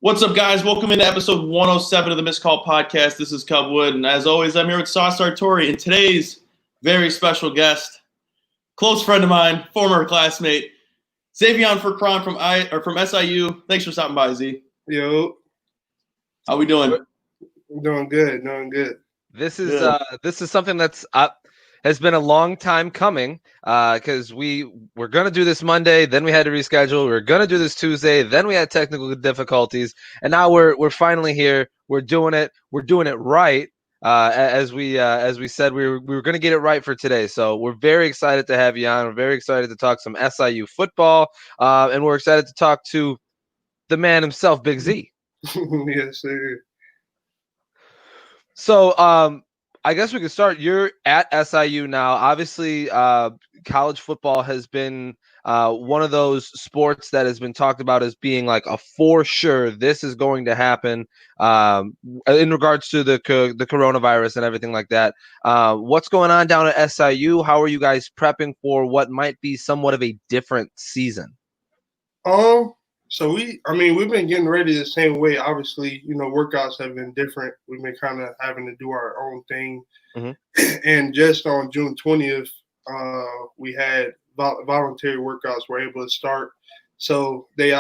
What's up, guys? Welcome into episode 107 of the Missed Call Podcast. This is Cub Wood, and as always, I'm here with Sauce Sartori, and today's very special guest, close friend of mine, former classmate, Ze'Veyon Furcron from SIU. Thanks for stopping by, Z. Yo. How we doing? Doing good. This is something that's has been a long time coming because we were going to do this Monday, then we had to reschedule. We were going to do this Tuesday, then we had technical difficulties, and now we're finally here. We're doing it. We're doing it right. As we said, we were going to get it right for today. So we're very excited to have you on. We're very excited to talk some SIU football, and we're excited to talk to the man himself, Big Z. Yes, sir. So, I guess we could start. You're at SIU now. Obviously, college football has been one of those sports that has been talked about as being like a for sure this is going to happen in regards to the coronavirus and everything like that. What's going on down at SIU? How are you guys prepping for what might be somewhat of a different season? So we've been getting ready the same way. Obviously, workouts have been different. We've been kind of having to do our own thing. Mm-hmm. And just on June 20th, we had voluntary workouts were able to start. So they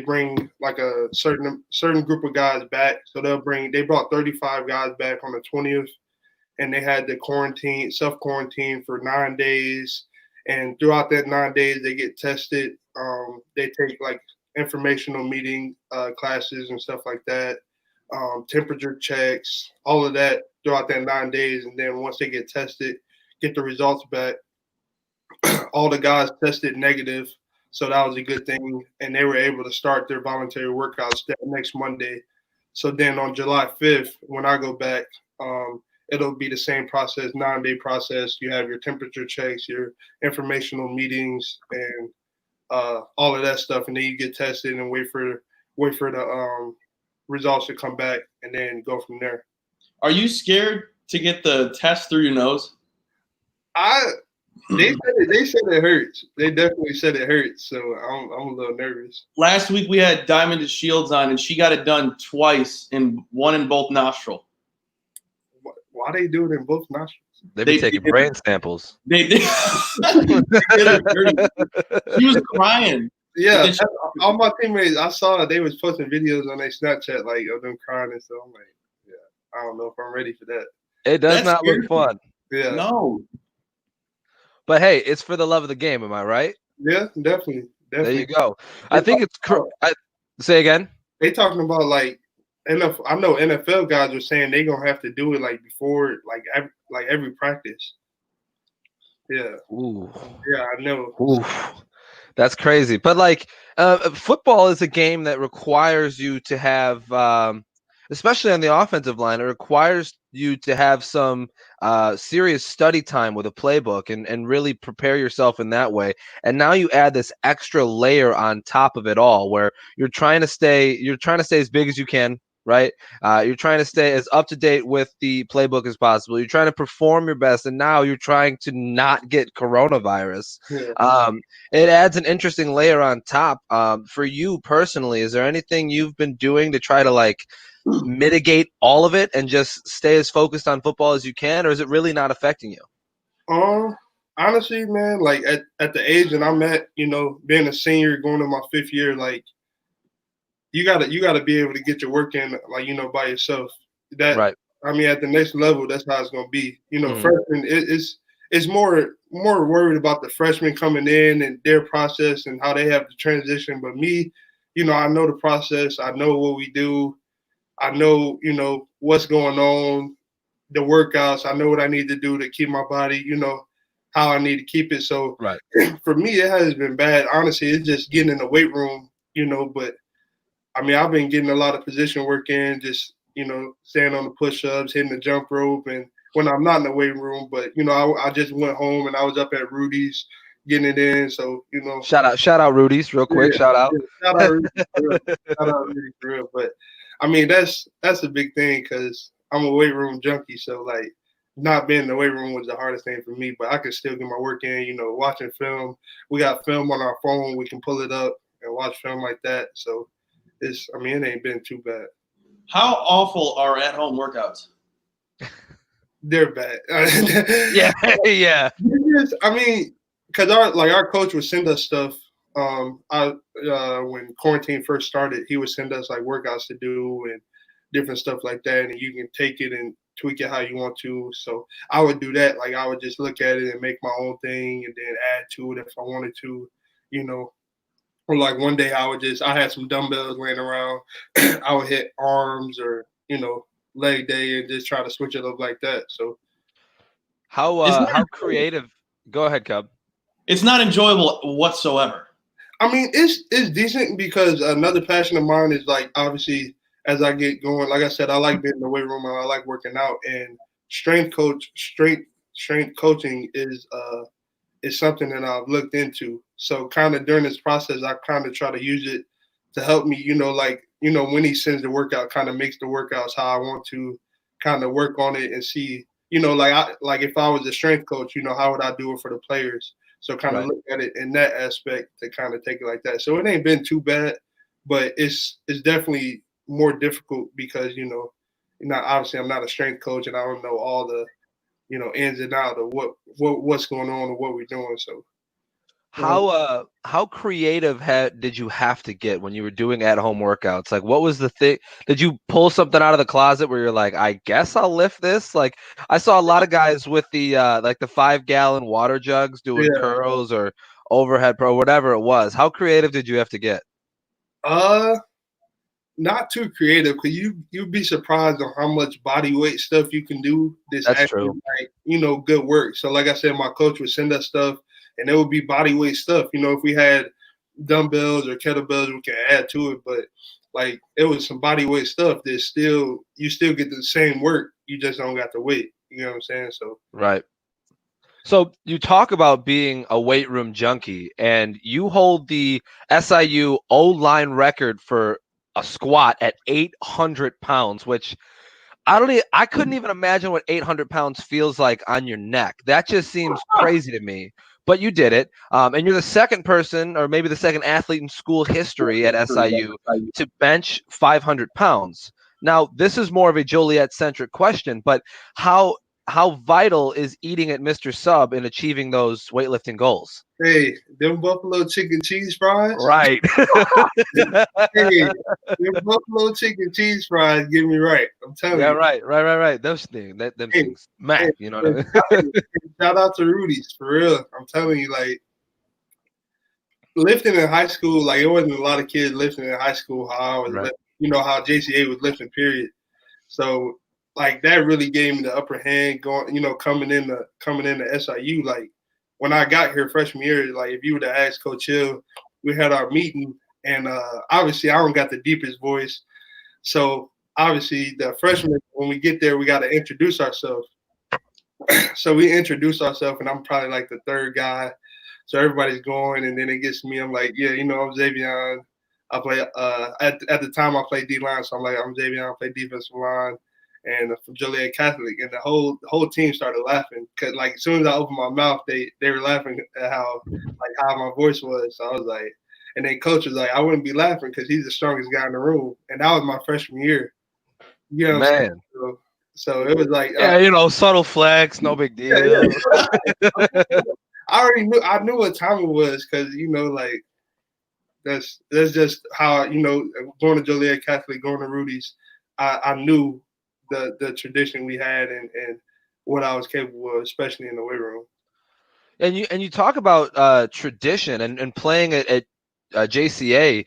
bring like a certain group of guys back. So they brought 35 guys back on the 20th, and they had to self-quarantine for 9 days. And throughout that 9 days, they get tested. They take like informational meeting classes and stuff like that, temperature checks, all of that throughout that 9 days. And then once they get tested, get the results back, all the guys tested negative. So that was a good thing. And they were able to start their voluntary workouts that next Monday. So then on July 5th, when I go back, it'll be the same process, 9-day process. You have your temperature checks, your informational meetings, and all of that stuff, and then you get tested and wait for the results to come back, and then go from there. Are you scared to get the test through your nose? They said it hurts. They definitely said it hurts, so I'm a little nervous. Last week we had Diamond Shields on, and she got it done twice, one in both nostrils. Why they do it in both nostrils? They be taking brain samples. They did. She was crying. Yeah, all my teammates, I saw they was posting videos on their Snapchat like of them crying and stuff. I'm like, yeah, I don't know if I'm ready for that. It does not look fun. Yeah. No. But hey, it's for the love of the game. Am I right? Yeah, definitely. There you go. I think it's say again. They talking about like. I know NFL guys are saying they're gonna have to do it like before, like every practice. Yeah. Ooh. Yeah, I know. Ooh. That's crazy. But like, football is a game that requires you to have, especially on the offensive line, it requires you to have some serious study time with a playbook and really prepare yourself in that way. And now you add this extra layer on top of it all, where you're trying to stay as big as you can. Right. You're trying to stay as up to date with the playbook as possible. You're trying to perform your best. And now you're trying to not get coronavirus. Yeah. It adds an interesting layer on top. For you personally, is there anything you've been doing to try to like mitigate all of it and just stay as focused on football as you can? Or is it really not affecting you? Honestly, man, like at the age that I'm at, being a senior going to my 5th year, like, you gotta be able to get your work in, like, by yourself. That right. I mean, at the next level, that's how it's gonna be. Freshmen, it's more worried about the freshmen coming in and their process and how they have to transition. But me, I know the process. I know what we do. I know, what's going on, the workouts. I know what I need to do to keep my body, how I need to keep it. So right. For me, it hasn't been bad. Honestly, it's just getting in the weight room, but I mean, I've been getting a lot of position work in, just, staying on the push-ups, hitting the jump rope, and when I'm not in the weight room. But, I just went home and I was up at Rudy's getting it in. So, Shout out Rudy's real quick. Yeah, shout out. Yeah, shout out Rudy's for real. Shout out Rudy's for real. But, I mean, that's a big thing because I'm a weight room junkie. So, like, not being in the weight room was the hardest thing for me. But I could still get my work in, watching film. We got film on our phone. We can pull it up and watch film like that. So, it ain't been too bad. How awful are at-home workouts? They're bad. Yeah, yeah. I mean, because our coach would send us stuff. When quarantine first started, he would send us like workouts to do and different stuff like that, and you can take it and tweak it how you want to. So I would do that. Like I would just look at it and make my own thing, and then add to it if I wanted to, you know. Or like one day I had some dumbbells laying around. I would hit arms or leg day and just try to switch it up like that. So How creative? Go ahead, Cub. It's not enjoyable whatsoever. I mean, it's decent because another passion of mine is like obviously as I get going, like I said, I like being in the weight room and I like working out, and strength coaching is something that I've looked into. So kind of during this process, I kind of try to use it to help me, when he sends the workout, kind of makes the workouts how I want to kind of work on it and see, like if I was a strength coach, how would I do it for the players? So kind of look at it in that aspect to kind of take it like that. So it ain't been too bad, but it's definitely more difficult because, obviously I'm not a strength coach and I don't know all the, ins and outs of what's going on and what we're doing. So how creative did you have to get when you were doing at-home workouts? Like, what was the thing? Did you pull something out of the closet where you're like, I guess I'll lift this? Like, I saw a lot of guys with the like the 5-gallon water jugs doing curls or overhead pro, whatever it was. How creative did you have to get? Not too creative, because you'd be surprised on how much body weight stuff you can do. That's true. Like, good work. So like I said, my coach would send us stuff and it would be body weight stuff. If we had dumbbells or kettlebells, we can add to it. But like it was some body weight stuff that you still get the same work. You just don't got the weight. You know what I'm saying? So right. So you talk about being a weight room junkie, and you hold the SIU O-line record for a squat at 800 pounds, which I couldn't even imagine what 800 pounds feels like on your neck. That just seems crazy to me. But you did it, and you're the second person, or maybe the second athlete in school history at SIU to bench 500 pounds. Now, this is more of a Joliet-centric question, but how vital is eating at Mr. Sub in achieving those weightlifting goals? Hey, them buffalo chicken cheese fries. Right. Hey, them buffalo chicken cheese fries get me right. I'm telling you. Yeah, right. Those things, them things, Mac. You know what I mean? Shout out to Rudy's for real. I'm telling you, like lifting in high school, like it wasn't a lot of kids lifting in high school. How I was, how JCA was lifting. Period. So like that really gave me the upper hand going. Coming into SIU, like. When I got here freshman year, like if you would have asked Coach Hill, we had our meeting, and obviously I don't got the deepest voice. So obviously the freshmen, when we get there, we got to introduce ourselves. So we introduce ourselves, and I'm probably like the third guy. So everybody's going, and then it gets to me. I'm like, yeah, I'm Ze'Veyon. I play at the time I played D-line, so I'm like, I'm Ze'Veyon. I play defensive line. And from Joliet Catholic, and the whole team started laughing because like as soon as I opened my mouth, they were laughing at how my voice was. So I was like, and then coach was like, I wouldn't be laughing because he's the strongest guy in the room, and that was my freshman year. You know what I'm saying? So it was like subtle flex, no big deal. I knew what time it was because like that's just how going to Joliet Catholic, going to Rudy's, I knew the tradition we had and what I was capable of, especially in the weight room. And you talk about tradition and playing at JCA.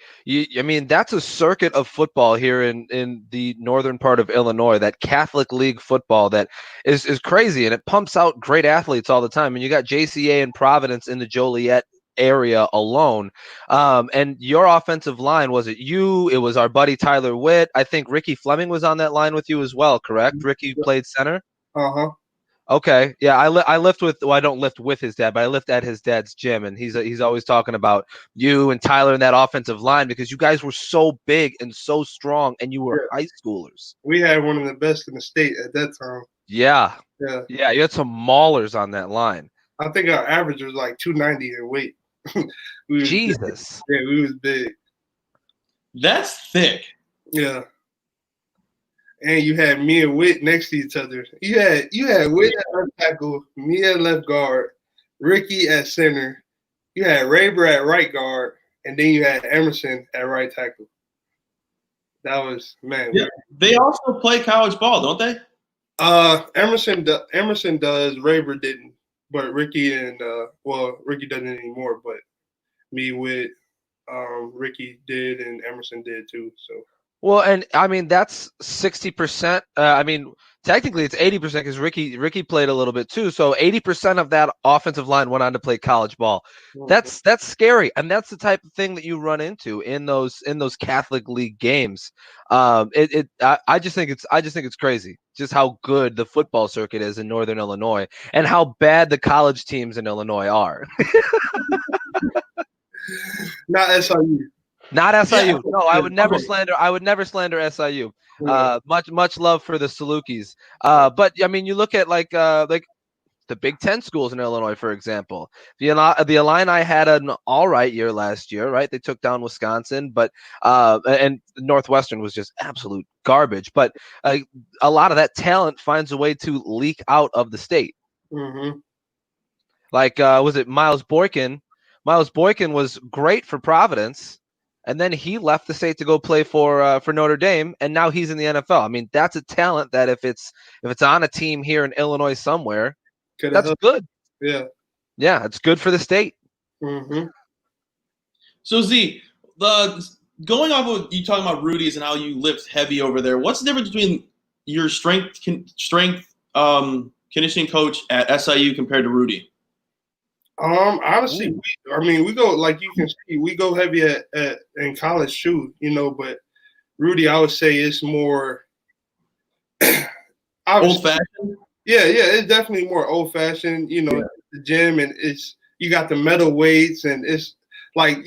I mean, that's a circuit of football here in the northern part of Illinois. That Catholic League football that is crazy, and it pumps out great athletes all the time. And you got JCA and Providence in the Joliet area alone. And your offensive line, was it you? It was our buddy Tyler Witt. I think Ricky Fleming was on that line with you as well, correct? Ricky played center? Uh-huh. Okay. Yeah, I lift with, well, I don't lift with his dad, but I lift at his dad's gym, and he's always talking about you and Tyler in that offensive line because you guys were so big and so strong, and you were high schoolers. We had one of the best in the state at that time. Yeah. You had some maulers on that line. I think our average was like 290 in weight. Jesus. Big. Yeah, we was big. That's thick. Yeah. And you had me and Witt next to each other. You had Witt at left tackle, me at left guard, Ricky at center. You had Raber at right guard, and then you had Emerson at right tackle. That was, man. Yeah. They also play college ball, don't they? Emerson does. Raber didn't, but Ricky and Ricky doesn't anymore. But me, Witt, Ricky did, and Emerson did too. So. Well, and I mean that's 60%. I mean, technically it's 80% because Ricky played a little bit too. So 80% of that offensive line went on to play college ball. That's scary, and that's the type of thing that you run into in those Catholic League games. I just think it's crazy just how good the football circuit is in Northern Illinois and how bad the college teams in Illinois are. Not SIU. Not SIU. Yeah. No, I would never slander. I would never slander SIU. Much love for the Salukis. But I mean, you look at like the Big Ten schools in Illinois, for example. The Illini had an all right year last year, right? They took down Wisconsin, but and Northwestern was just absolute garbage. But a lot of that talent finds a way to leak out of the state. Mm-hmm. Like was it Miles Boykin? Miles Boykin was great for Providence. And then he left the state to go play for Notre Dame, and now he's in the NFL. I mean, that's a talent that if it's on a team here in Illinois somewhere, that's good. Yeah, it's good for the state. Mm-hmm. So Z, going off of you talking about Rudy's and how you lift heavy over there, what's the difference between your strength conditioning coach at SIU compared to Rudy? Honestly, we go, like you can see, we go heavy at in college too, but Rudy, I would say it's more old fashioned. Yeah, it's definitely more old fashioned. The gym, and you got the metal weights, and it's like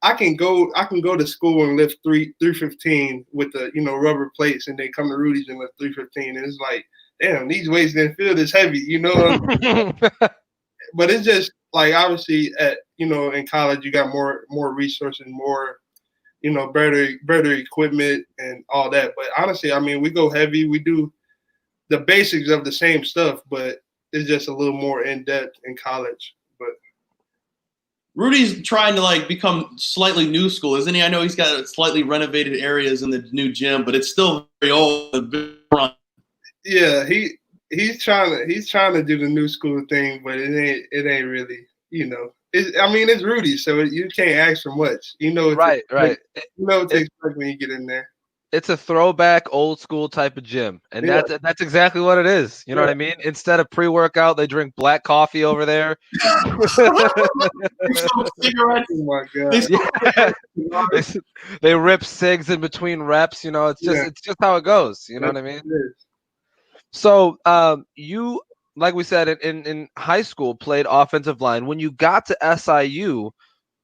I can go to school and lift 315 with the rubber plates, and then come to Rudy's and lift 315, and it's like, damn, these weights didn't feel this heavy, But it's just like, obviously in college you got more resources, more better equipment and all that. But honestly, I mean, we go heavy. We do the basics of the same stuff, but it's just a little more in depth in college. But Rudy's trying to become slightly new school, isn't he? I know he's got slightly renovated areas in the new gym, but it's still very old. Yeah, He's trying to do the new school thing, but it ain't really, it's Rudy, so you can't ask for much. Right. You know what to expect when you get in there. It's a throwback, old school type of gym, and that's exactly what it is. You know what I mean? Instead of pre-workout, they drink black coffee over there. Cigarettes. Oh my God! They rip cigs in between reps. It's just how it goes. You know what I mean? So you, like we said, in high school, played offensive line. When you got to SIU,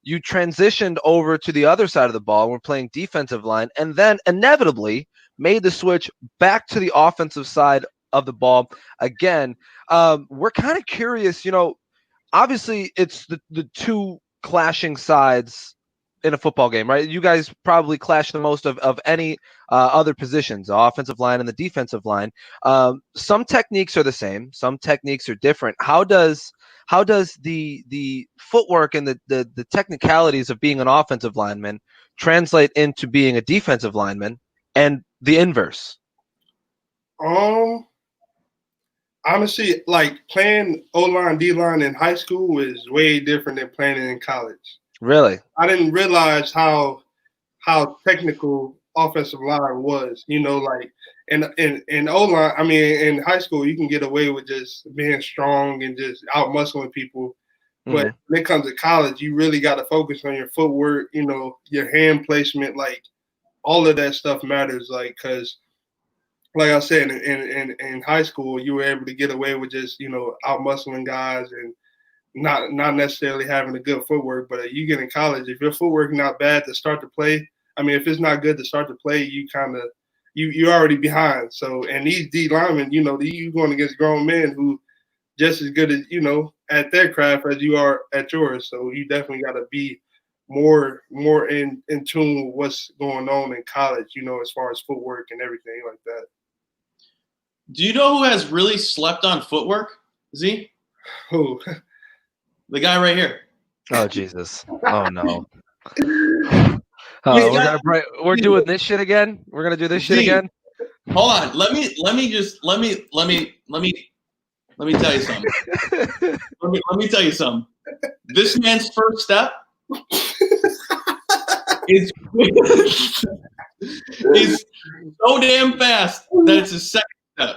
you transitioned over to the other side of the ball. We're playing defensive line, and then inevitably made the switch back to the offensive side of the ball again. We're kind of curious, obviously it's the two clashing sides in a football game, right? You guys probably clash the most of any other positions, the offensive line and the defensive line. Some techniques are the same, some techniques are different. How does the footwork and the technicalities of being an offensive lineman translate into being a defensive lineman, and the inverse? Honestly, like playing O-line, D-line in high school is way different than playing it in college. Really? I didn't realize how technical offensive line was, like in O-line, I mean, in high school, you can get away with just being strong and just out muscling people. But when it comes to college, you really got to focus on your footwork, your hand placement, like all of that stuff matters. Like, cause like I said, in high school, you were able to get away with just, out muscling guys and not necessarily having a good footwork. But you get in college, if your footwork not bad to start to play, I mean, if it's not good to start to play, you kind of you're already behind. So, and these D linemen, you going against grown men who just as good as at their craft as you are at yours. So you definitely got to be more in tune with what's going on in college, as far as footwork and everything like that. Do you know who has really slept on footwork, Z? Who? The guy right here. Oh Jesus! Oh no! We're doing this shit again. We're gonna do this shit again. Hold on. Let me tell you something. let me tell you something. This man's first step is so damn fast that it's his second step.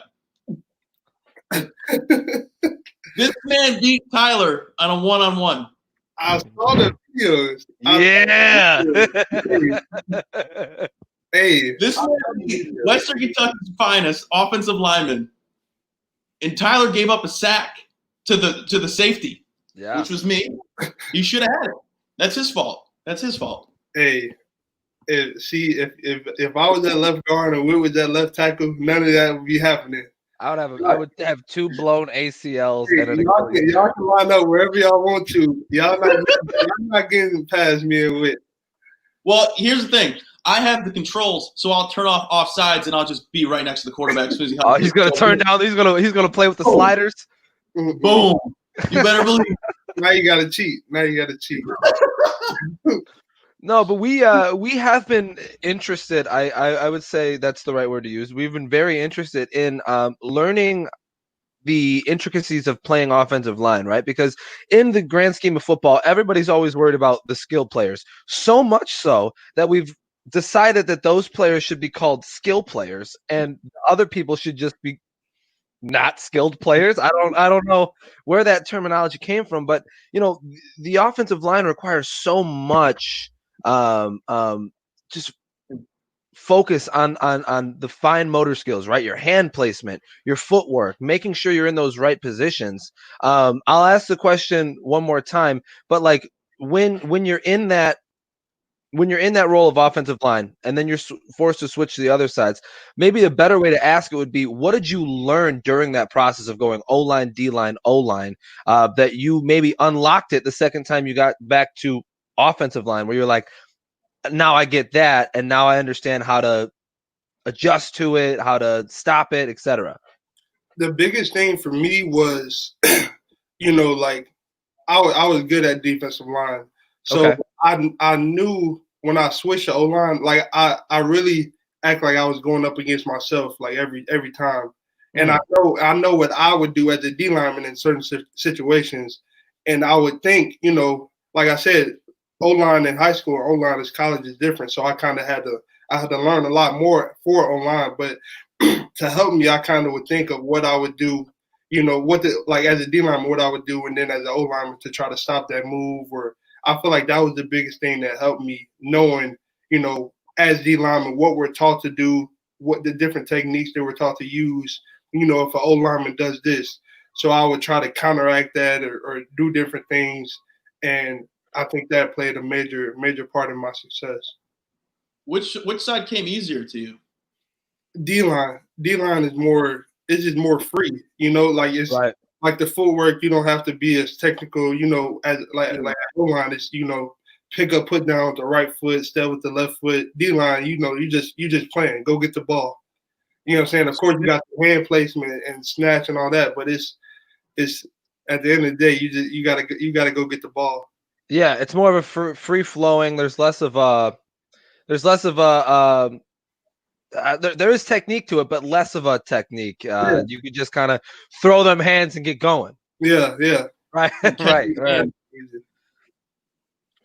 This man beat Tyler on a one-on-one. I saw the videos. Yeah. Hey, This man, Western Kentucky's finest offensive lineman, and Tyler gave up a sack to the safety, which was me. He should have had it. That's his fault. Hey, if I was at left guard and we was at left tackle, none of that would be happening. I would have 2 blown ACLs. Hey, and y'all can line up wherever y'all want to. Y'all not getting past me and Whit. Well, here's the thing. I have the controls, so I'll turn off offsides and I'll just be right next to the quarterback as soon as he comes. He's gonna turn down. He's gonna play with the sliders. Boom! You better believe. Now you gotta cheat. No, but we have been interested. I would say that's the right word to use. We've been very interested in learning the intricacies of playing offensive line, right? Because in the grand scheme of football, everybody's always worried about the skill players. So much so that we've decided that those players should be called skill players and other people should just be not skilled players. I don't know where that terminology came from, but the offensive line requires so much just focus on the fine motor skills, right? Your hand placement, your footwork, making sure you're in those right positions. I'll ask the question one more time, but like when you're in that role of offensive line and then you're forced to switch to the other sides, maybe a better way to ask it would be, what did you learn during that process of going O-line, D-line, O-line, that you maybe unlocked it the second time you got back to offensive line, where you're like, now I get that, and now I understand how to adjust to it, how to stop it, etc. The biggest thing for me was, like I was good at defensive line, so I knew when I switched to O-line, like I really act like I was going up against myself, like every time, and I know what I would do as a D lineman in certain situations, and I would think, like I said, O-line in high school or O-line in college is different. So I kind of had to learn a lot more for O-line. But to help me, I kind of would think of what I would do, as a D-lineman, what I would do, and then as an O-lineman to try to stop that move. Or I feel like that was the biggest thing that helped me, knowing, as D-lineman, what we're taught to do, what the different techniques that we're taught to use, if an O-lineman does this. So I would try to counteract that or do different things. And I think that played a major part in my success. Which side came easier to you? D-line is more. It's just more free. Like it's right. Like the footwork. You don't have to be as technical. As like O-line is. Pick up, put down with the right foot, step with the left foot. D-line, you just playing. Go get the ball. You know what I'm saying? Of course, you got the hand placement and snatch and all that, but it's at the end of the day, you gotta go get the ball. Yeah, it's more of a free flowing. There is technique to it, but less of a technique. You could just kind of throw them hands and get going. Yeah. Right.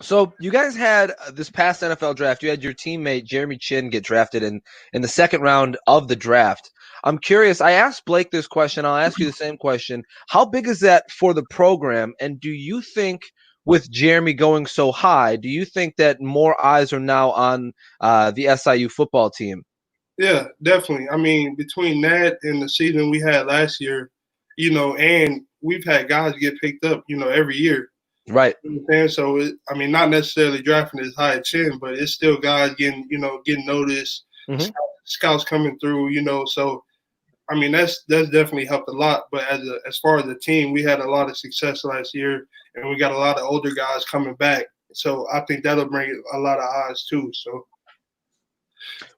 So you guys had this past NFL draft. You had your teammate Jeremy Chin get drafted in the second round of the draft. I'm curious. I asked Blake this question. I'll ask you the same question. How big is that for the program? And do you think, with Jeremy going so high, do you think that more eyes are now on the SIU football team? Yeah, definitely. I mean, between that and the season we had last year, and we've had guys get picked up, every year. Right. And so, not necessarily drafting as high as Chin, but it's still guys getting noticed, scouts coming through, So, that's definitely helped a lot. But as far as the team, we had a lot of success last year, and we got a lot of older guys coming back. So I think that'll bring a lot of eyes too. So.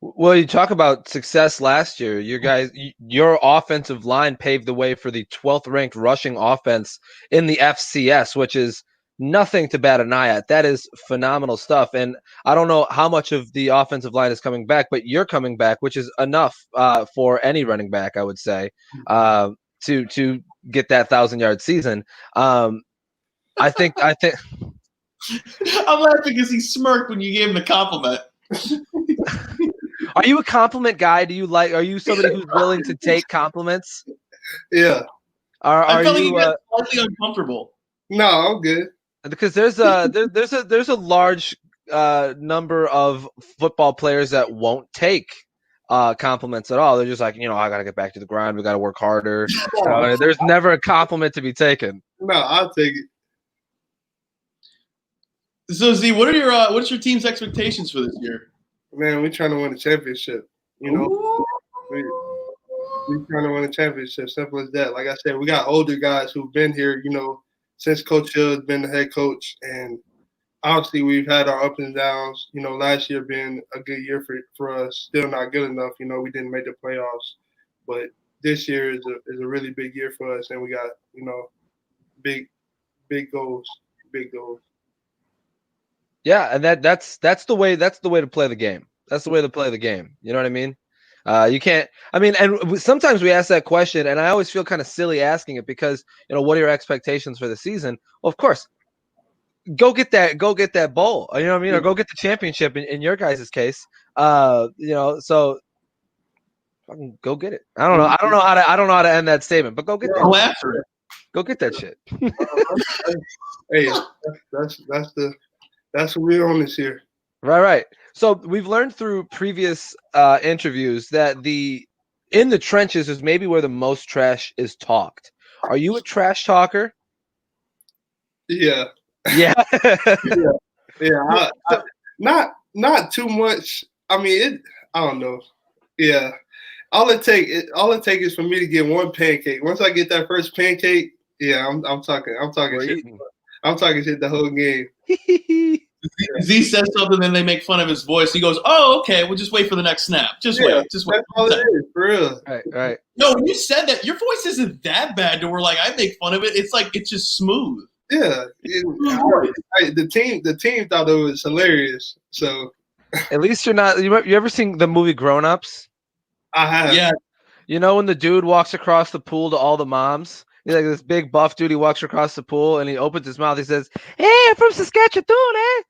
Well, you talk about success last year. Your offensive line paved the way for the 12th ranked rushing offense in the FCS, which is nothing to bat an eye at. That is phenomenal stuff. And I don't know how much of the offensive line is coming back, but you're coming back, which is enough for any running back, I would say, to get that 1,000-yard season. I think. I'm laughing because he smirked when you gave him the compliment. Are you a compliment guy? Are you somebody who's willing to take compliments? Yeah. I felt like you got slightly uncomfortable. No, I'm good. Because there's a large number of football players that won't take compliments at all. They're just like, I got to get back to the grind. We got to work harder. There's never a compliment to be taken. No, I'll take it. So Z, what's your team's expectations for this year? Man, we're trying to win a championship. We're trying to win a championship. Simple as that. Like I said, we got older guys who've been here, since Coach Hill has been the head coach, and obviously we've had our ups and downs. Last year being a good year for us, still not good enough. We didn't make the playoffs, but this year is a really big year for us, and we got big goals, big goals. Yeah, and that's the way to play the game. That's the way to play the game. You know what I mean? You can't. I mean, and sometimes we ask that question, and I always feel kind of silly asking it because what are your expectations for the season? Well, of course, go get that bowl. You know what I mean? Or go get the championship in your guys' case. So fucking go get it. I don't know how to end that statement, but go get that. Go after it. Go get that shit. Hey, that's what we're on this year. Right. So we've learned through previous interviews that in the trenches is maybe where the most trash is talked. Are you a trash talker? Yeah. Yeah. Yeah. Not too much. I mean, I don't know. Yeah. All it take is for me to get one pancake. Once I get that first pancake, yeah, I'm talking shit. I'm talking shit the whole game. Z says something, then they make fun of his voice. He goes, "Oh, okay. We'll just wait for the next snap. Just wait. That's all it is, for real." Right. No, when you said that, your voice isn't that bad to where like I make fun of it. It's like it's just smooth. Yeah. The team thought it was hilarious. So at least you're not. You ever seen the movie Grown Ups? I have. Yeah. When the dude walks across the pool to all the moms. He's like this big buff dude. He walks across the pool and he opens his mouth. He says, "Hey, I'm from Saskatchewan, eh?"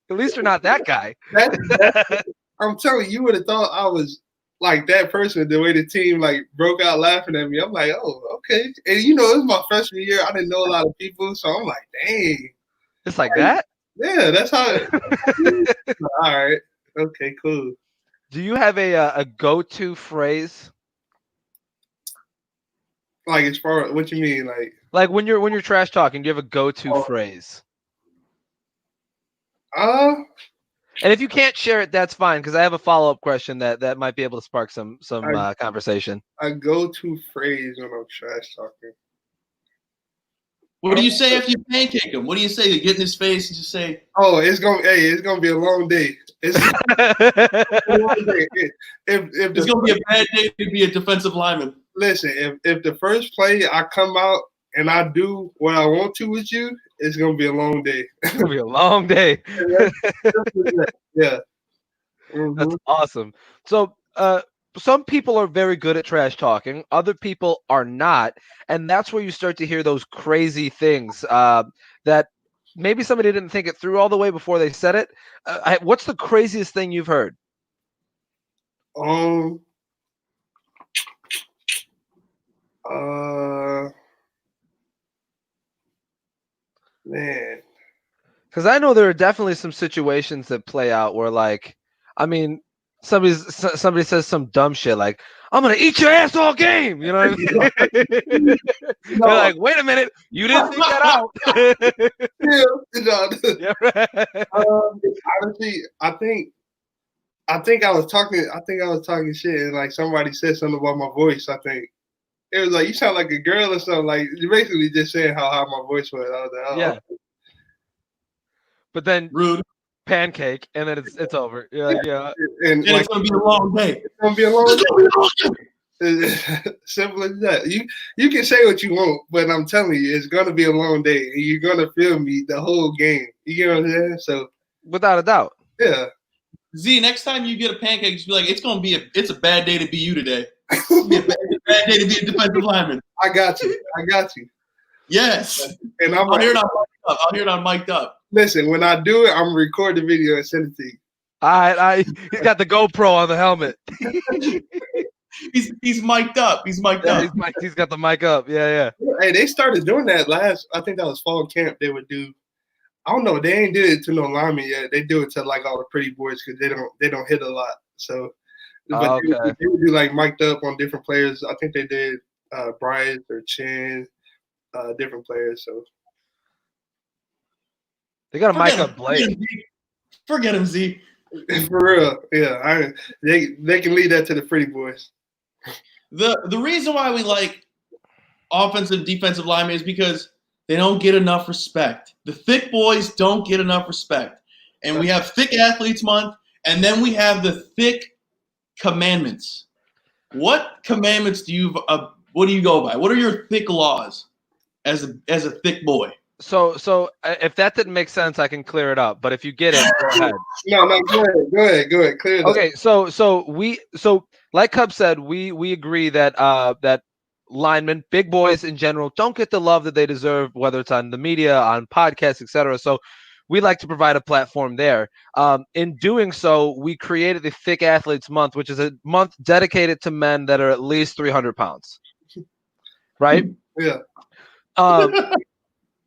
At least you're not that guy. I'm telling you, would have thought I was like that person. The way the team like broke out laughing at me, I'm like, "Oh, okay." And it was my freshman year. I didn't know a lot of people, so I'm like, "Dang." It's like that. Yeah, that's how. All right. Okay. Cool. Do you have a go-to phrase? Like as far as what you mean, like when you're trash talking, do you have a go-to phrase? And if you can't share it, that's fine because I have a follow-up question that might be able to spark some conversation. A go-to phrase when I'm trash talking. What do you say after you pancake him? What do you say? You get in his face and just say, "Oh, it's gonna be a long day." It's a long day. It's gonna be a bad day to be a defensive lineman. Listen, if the first play I come out and I do what I want to with you, it's gonna be a long day. It's gonna be a long day. Yeah. Mm-hmm. That's awesome. So some people are very good at trash talking. Other people are not. And that's where you start to hear those crazy things that maybe somebody didn't think it through all the way before they said it. What's the craziest thing you've heard? Man. Because I know there are definitely some situations that play out where, like, I mean, somebody says some dumb shit like, "I'm gonna eat your ass all game." You know what I mean? They're like, "Wait a minute, you didn't think that out." Honestly, I think I was talking shit, and like somebody said something about my voice. I think it was like, "You sound like a girl" or something. Like, basically just saying how high my voice was. I was like, "Oh, yeah." but then Rude. pancake, and then it's over. You're like, yeah. And And it's gonna be a long day. it's gonna be a long It's gonna be a long day. Simple as that. You can say what you want, but I'm telling you, it's gonna be a long day, and you're gonna feel me the whole game. You know what I'm saying? So Without a doubt. yeah, Z, next time you get a pancake, just be like, it's a bad day to be you today. It's gonna be a bad day to be a defensive lineman. I got you. Yes. And I'm I'll hear like, it on mic'd up. listen, when I do it, I'm record the video and send it to you. All right, he's got the GoPro on the helmet. He's mic'd up. He's mic'd Yeah, up. he's got the mic up. Yeah. Hey, they started doing that I think that was fall camp. They would do. I don't know. They ain't did it to no linemen yet. They do it to like all the pretty boys because they don't hit a lot. So, but Okay. they would do like mic'd up on different players. I think they did Bryce or Chin, different players. So They got a mic up Blake. Forget him, Z. for real, yeah. They can leave that to the pretty boys. The reason why we like offensive defensive linemen is because they don't get enough respect. The thick boys don't get enough respect. And we have Thick Athletes Month, and then we have the thick commandments. What commandments do you go by? What are your thick laws as a thick boy? So if that didn't make sense, I can clear it up. But if you get it, go ahead. No, go ahead. Clear it up. Okay, so like Cub said, we agree that that linemen, big boys in general, don't get the love that they deserve, whether it's on the media, on podcasts, etc. So we like to provide a platform there. In doing so, we created the Thick Athletes Month, which is a month dedicated to men that are at least 300 pounds. Right? Yeah.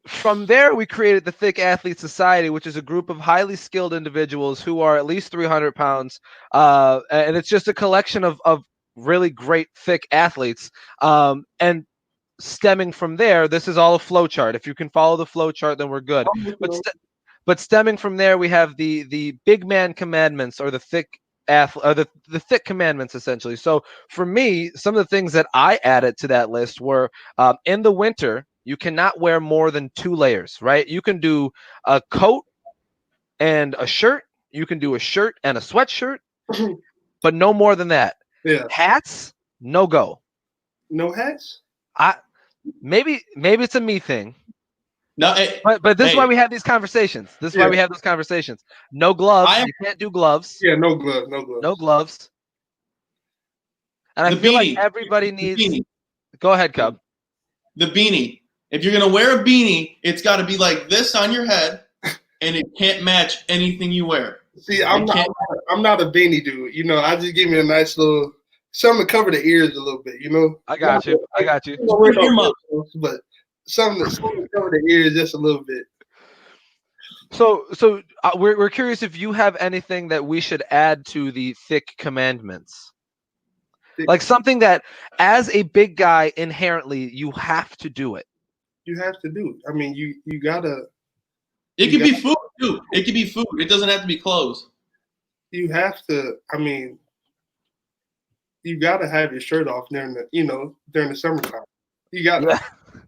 From there, we created the Thick Athlete Society, which is a group of highly skilled individuals who are at least 300 pounds. And it's just a collection of really great thick athletes. And stemming from there, this is all a flow chart. If you can follow the flow chart, then we're good. But stemming from there, we have the big man commandments, or the thick the thick commandments, essentially. So for me, some of the things that I added to that list were in the winter, you cannot wear more than 2 layers, right? You can do a coat and a shirt. You can do a shirt and a sweatshirt, but no more than that. Yeah. Hats, no go. No hats? Maybe it's a me thing. No, but this is why we have these conversations. This is why we have those conversations. No gloves. You can't do gloves. Yeah, no gloves. No gloves. And I feel like everybody needs. Go ahead, Cub. The beanie. If you're gonna wear a beanie, it's got to be like this on your head, and it can't match anything you wear. See, I'm not a beanie dude. You know, I just give me a nice little something to cover the ears a little bit. You know. I got you. But something to cover the ears just a little bit. So we're curious if you have anything that we should add to the thick commandments. Like something that, as a big guy, inherently you have to do it. You have to do it. I mean, you gotta. It could be food too. It could be food. It doesn't have to be clothes. You have to. I mean, you gotta have your shirt off during the summertime. You gotta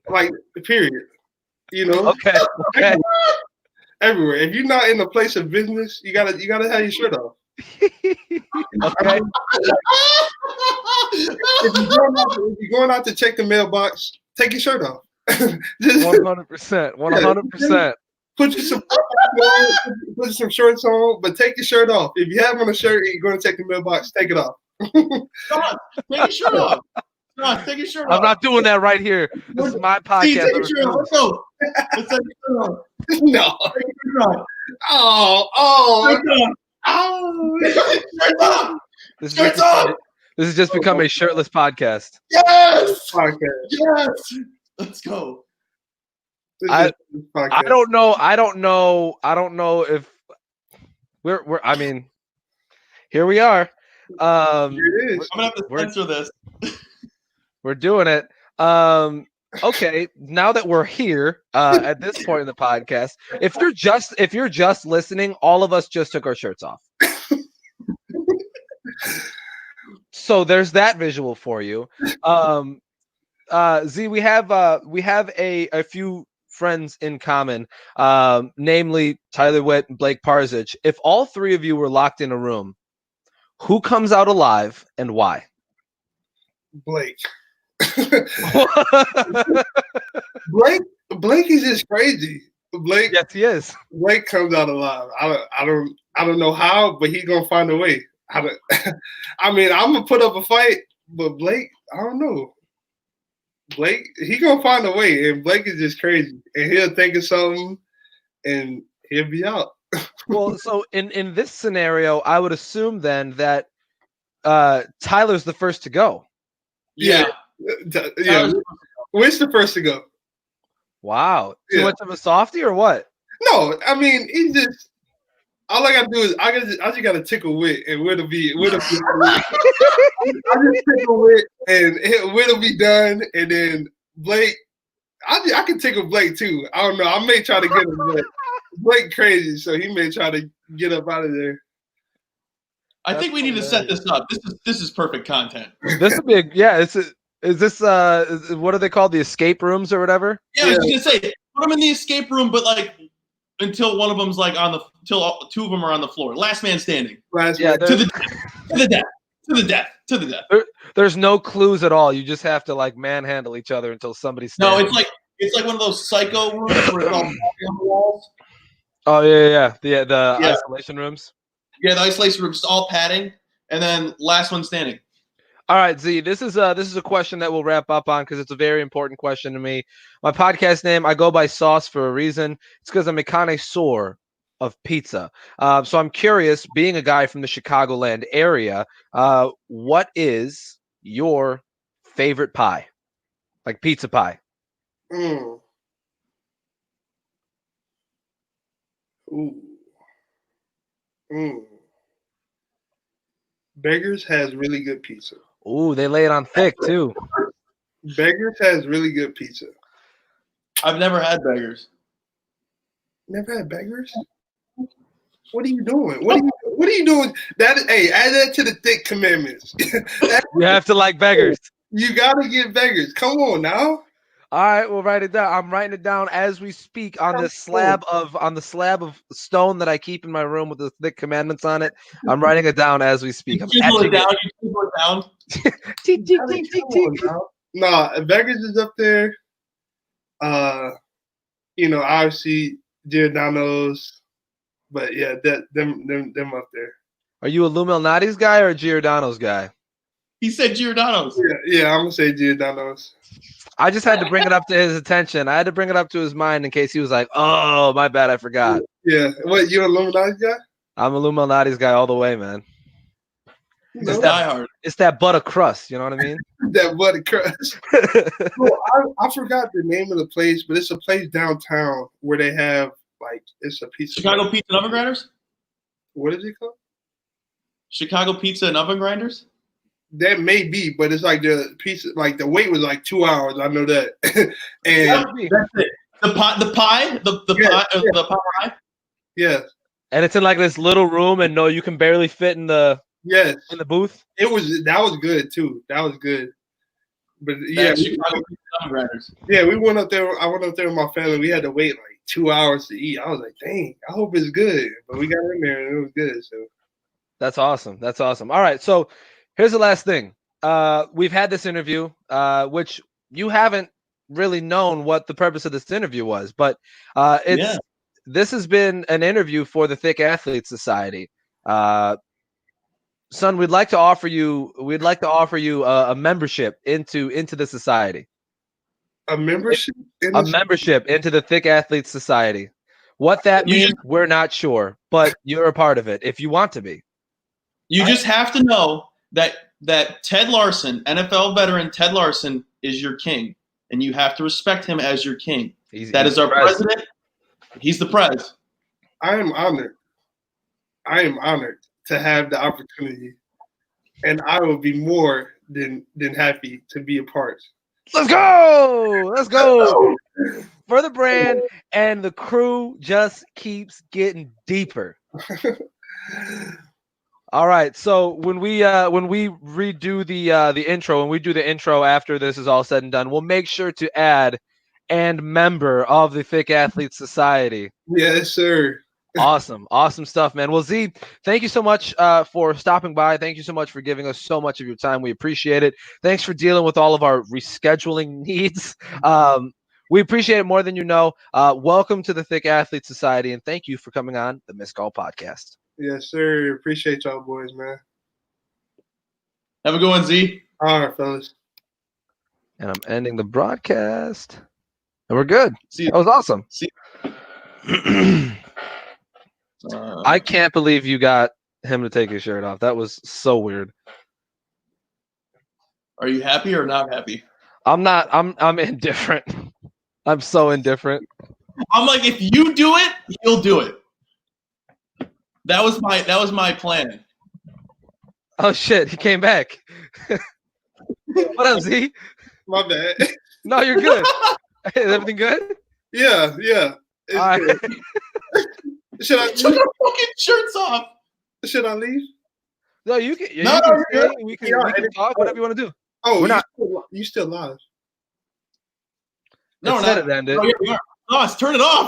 like period. You know. Okay. Everywhere. If you're not in a place of business, you gotta have your shirt off. Okay. If you're going out to check the mailbox, take your shirt off. 100%. 100%. Put some shorts on, but take your shirt off. If you have on a shirt and you're going to check the mailbox, take it off. Come on, take your shirt off. Come on, take your shirt off. I'm not doing that right here. This is my podcast. See, take your shirt off. Let's go. Let's take your shirt off. No. Take your shirt off. Oh. Shirts off. This has just become a shirtless podcast. Yes. Podcast. Yes. Let's go. I don't know. I don't know if we're. I mean, here we are. Here it is. I'm gonna have to censor this. We're doing it. Okay. Now that we're here at this point in the podcast, if you're just listening, all of us just took our shirts off. So there's that visual for you. Z, we have a few friends in common, namely Tyler Witt and Blake Parsich. If all three of you were locked in a room, who comes out alive and why? Blake. Blake is just crazy. Blake. Yes, he is. Blake comes out alive. I don't know how, but he's gonna find a way. I mean, I'm gonna put up a fight, but Blake, I don't know. Blake, he gonna find a way, and Blake is just crazy, and he'll think of something, and he'll be out. Well, so in this scenario, I would assume then that Tyler's the first to go. Yeah. Where's the first to go? Wow, too much of a softie or what? No, I mean he just. All I gotta do is I just gotta tickle Wit, and Wit'll be. I just tickle Wit, and Wit'll be done, and then Blake. I can tickle Blake too. I don't know. I may try to get him, but Blake crazy, so he may try to get up out of there. I think we need to set this up. This is perfect content. This would be is this what are they called? The escape rooms or whatever? Yeah, I was gonna say put them in the escape room, but like until one of them's like until two of them are on the floor. Last man standing. Man. To the death. There's no clues at all. You just have to like manhandle each other until somebody stands. No, it's like one of those psycho rooms where it's all on the walls. Oh yeah. The isolation rooms. Yeah, the isolation rooms, all padding, and then last one standing. All right, Z, this is a question that we'll wrap up on because it's a very important question to me. My podcast name, I go by Sauce for a reason. It's because I'm a connoisseur of pizza. So I'm curious, being a guy from the Chicagoland area, what is your favorite pie? Like pizza pie? Ooh. Beggars has really good pizza. Ooh, they lay it on thick too. Beggars has really good pizza. I've never had Beggars. Never had Beggars? What are you doing? What are you doing? Add that to the thick commandments. You have to like Beggars. You gotta get Beggars. Come on now. All right, we'll write it down. I'm writing it down as we speak on the slab of stone that I keep in my room with the thick commandments on it. I'm writing it down as we speak. You chisel it down. No, Beggars is up there. Obviously Giordano's, but yeah, them up there. Are you a Lou Malnati's guy or a Giordano's guy? He said Giordano's. Yeah, I'm gonna say Giordano's. I just had to bring it up to his attention. I had to bring it up to his mind in case he was like, "Oh, my bad, I forgot." Yeah, what, you a Lou Malnati's guy? I'm a Lou Malnati's guy all the way, man. It's that butter crust, you know what I mean? That butter crust. I forgot the name of the place, but it's a place downtown where they have it's a pizza. Chicago Pizza and Oven Grinders? What is it called? Chicago Pizza and Oven Grinders? That may be, but it's like the pizza, like the wait was like 2 hours. I know that. And that's it. The pie. The pie. Yeah. And it's in like this little room, and no, you can barely fit in the booth. That was good too. That was good. But Chicago Pizza and Oven Grinders. Yeah, we went up there. I went up there with my family. We had to wait like 2 hours to eat. I was like, dang, I hope it's good. But we got in there and it was good. So that's awesome. That's awesome. All right, so. Here's the last thing. We've had this interview, which you haven't really known what the purpose of this interview was, but this has been an interview for the Thick Athletes Society. Son, we'd like to offer you a membership into the society. A membership? Membership into the Thick Athletes Society. What that means, we're not sure, but you're a part of it if you want to be. You just have to know that Ted Larson, NFL veteran Ted Larson, is your king, and you have to respect him as your king. That is our president. He's the prez. I am honored to have the opportunity, and I will be more than happy to be a part. Let's go for the brand, and the crew just keeps getting deeper. All right, so when we redo the intro, when we do the intro after this is all said and done, we'll make sure to add and member of the Thick Athletes Society. Yes, sir. Awesome stuff, man. Well, Z, thank you so much for stopping by. Thank you so much for giving us so much of your time. We appreciate it. Thanks for dealing with all of our rescheduling needs. We appreciate it more than you know. Welcome to the Thick Athletes Society, and thank you for coming on the Missed Call Podcast. Yes, sir. Appreciate y'all boys, man. Have a good one, Z. All right, fellas. And I'm ending the broadcast. And we're good. See you. That was awesome. See I can't believe you got him to take his shirt off. That was so weird. Are you happy or not happy? I'm not. I'm indifferent. I'm so indifferent. I'm like, if you do it, he'll do it. That was my plan. Oh shit, he came back. What up, Z? My bad. No, you're good. Is everything good? Yeah. All right. Should I Took our fucking shirts off. Should I leave? No, you can. No, you can yeah. stay. We can talk. Whatever you want to do. Oh, We're not. You still live? No, It said it ended. Oh, yeah, we are. Us, turn it off.